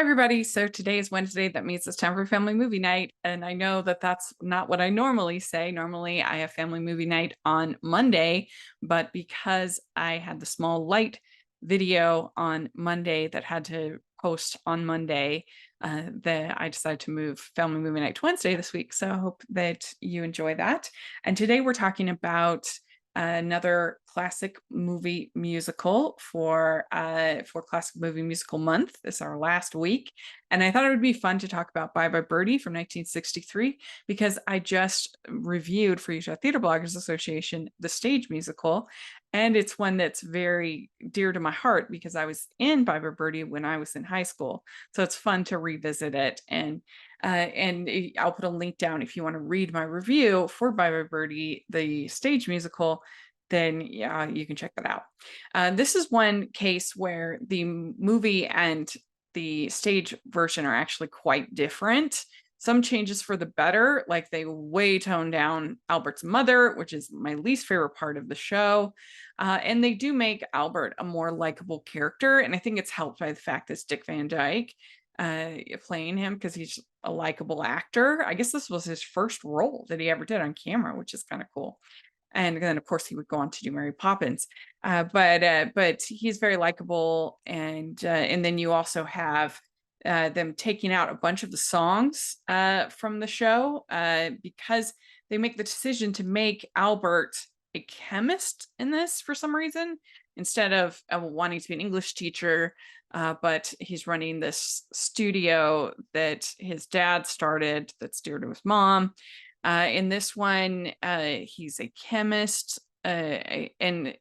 everybody. So today is Wednesday. That means it's time for family movie night. And I know that that's not what I normally say. Normally, I have family movie night on Monday, but because I had the small light video on Monday that had to post on Monday, that I decided to move family movie night to Wednesday this week. So I hope that you enjoy that. And today we're talking about another classic movie musical for Classic Movie Musical Month. This is our last week, and I thought it would be fun to talk about Bye Bye Birdie from 1963 because I just reviewed for Utah Theater Bloggers Association the stage musical, and it's one that's very dear to my heart because I was in Bye Bye Birdie when I was in high school, so it's fun to revisit it. And I'll put a link down if you want to read my review for Bye Bye Birdie, the stage musical, then yeah, you can check that out. This is one case where the movie and the stage version are actually quite different. Some changes for the better, like they way toned down Albert's mother, which is my least favorite part of the show. And they do make Albert a more likable character. And I think it's helped by the fact that it's Dick Van Dyke playing him because he's a likable actor. I guess this was his first role that he ever did on camera, which is kind of cool. And then, of course, he would go on to do Mary Poppins. But he's very likable, and then you also have them taking out a bunch of the songs from the show because they make the decision to make Albert a chemist in this for some reason instead of wanting to be an English teacher. But he's running this studio that his dad started that's dear to his mom. In this one, he's a chemist, and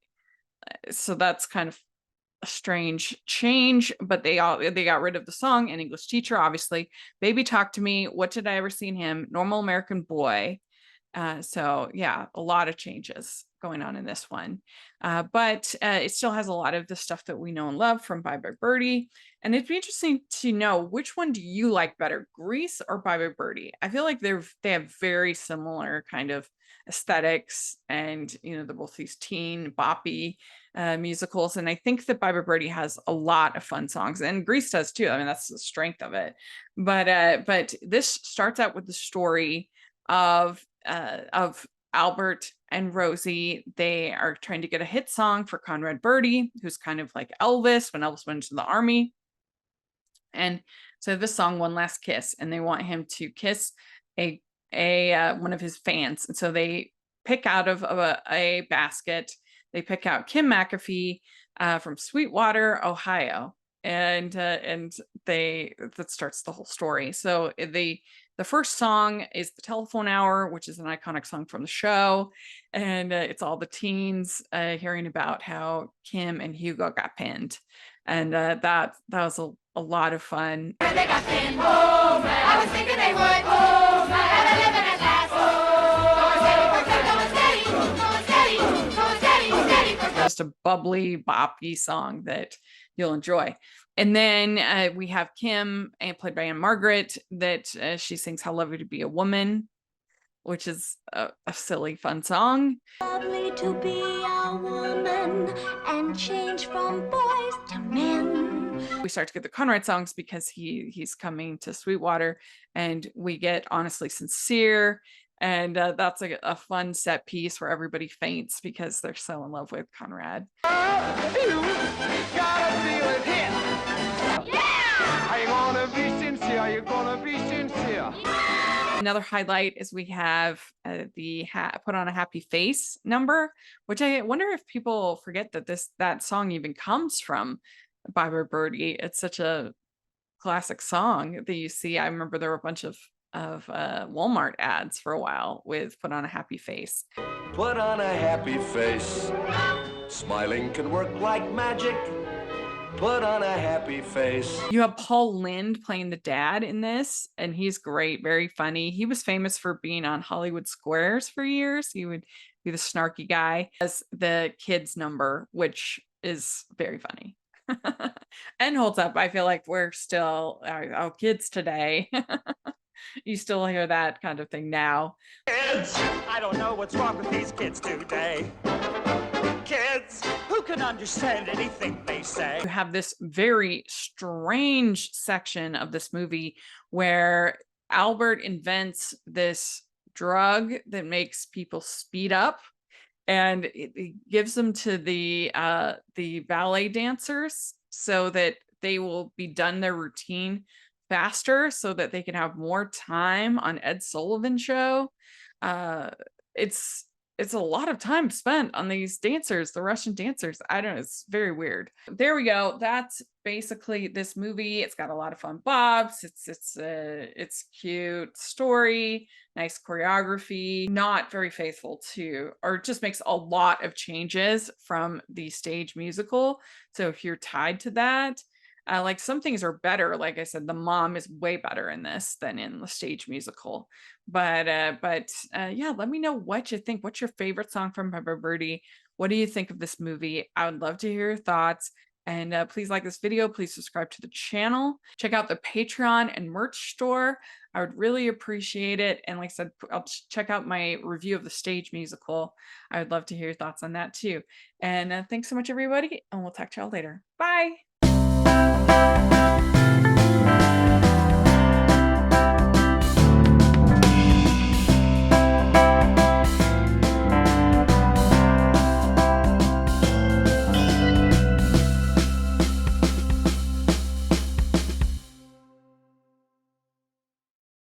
so that's kind of a strange change. But they got rid of the song and English teacher, obviously. Baby Talk to Me. What Did I Ever See in Him? Normal American Boy. So yeah, a lot of changes going on in this one. But it still has a lot of the stuff that we know and love from Bye Bye Birdie. And it'd be interesting to know, which one do you like better, Grease or Bye Bye Birdie? I feel like they have very similar kind of aesthetics, and they're both these teen boppy musicals. And I think that Bye Bye Birdie has a lot of fun songs, and Grease does too. I mean, that's the strength of it. But this starts out with the story of Albert and Rosie. They are trying to get a hit song for Conrad Birdie, who's kind of like Elvis when Elvis went into the army. And so this song, One Last Kiss, and they want him to kiss a one of his fans. And so they pick out of a basket, they pick out Kim McAfee from Sweetwater, Ohio. And that starts the whole story. So the first song is The Telephone Hour, which is an iconic song from the show. And it's all the teens hearing about how Kim and Hugo got pinned. And that was a lot of fun. They got pinned. Oh, man. I was thinking they would. Oh, man. And they're living at last. Just a bubbly, boppy song that you'll enjoy. And then we have Kim, played by Anne Margaret, that she sings How Lovely to Be a Woman, which is a silly, fun song. Lovely to be a woman and change from boys to men. We start to get the Conrad songs because he's coming to Sweetwater, and we get Honestly Sincere. And that's a fun set piece where everybody faints because they're so in love with Conrad. You gotta feel it here. Yeah! Are you gonna be sincere? Are you gonna be sincere? Another highlight is we have the Put on a Happy Face number, which I wonder if people forget that song even comes from Bye Bye Birdie. It's such a classic song that you see. I remember there were a bunch of Walmart ads for a while with Put on a Happy Face. Put on a happy face. Smiling can work like magic. Put on a happy face. You have Paul Lynde playing the dad in this, and he's great, very funny. He was famous for being on Hollywood Squares for years. He would be the snarky guy as the kids number, which is very funny and holds up. I feel like we're still kids today. You still hear that kind of thing now. Kids, I don't know what's wrong with these kids today. Kids, who can understand anything they say? You have this very strange section of this movie where Albert invents this drug that makes people speed up, and it gives them to the ballet dancers so that they will be done their routine faster so that they can have more time on Ed Sullivan show. Uh, it's it's a lot of time spent on these dancers, the Russian dancers. I don't know, it's very weird. There we go. That's basically this movie. It's got a lot of fun bobs. It's cute story, nice choreography, not very faithful to, or just makes a lot of changes from the stage musical. So if you're tied to that, like some things are better. Like I said, the mom is way better in this than in the stage musical. But yeah, let me know what you think. What's your favorite song from Bye Bye Birdie? What do you think of this movie? I would love to hear your thoughts. And please like this video. Please subscribe to the channel. Check out the Patreon and merch store. I would really appreciate it. And like I said, I'll check out my review of the stage musical. I would love to hear your thoughts on that too. And thanks so much, everybody. And we'll talk to y'all later. Bye.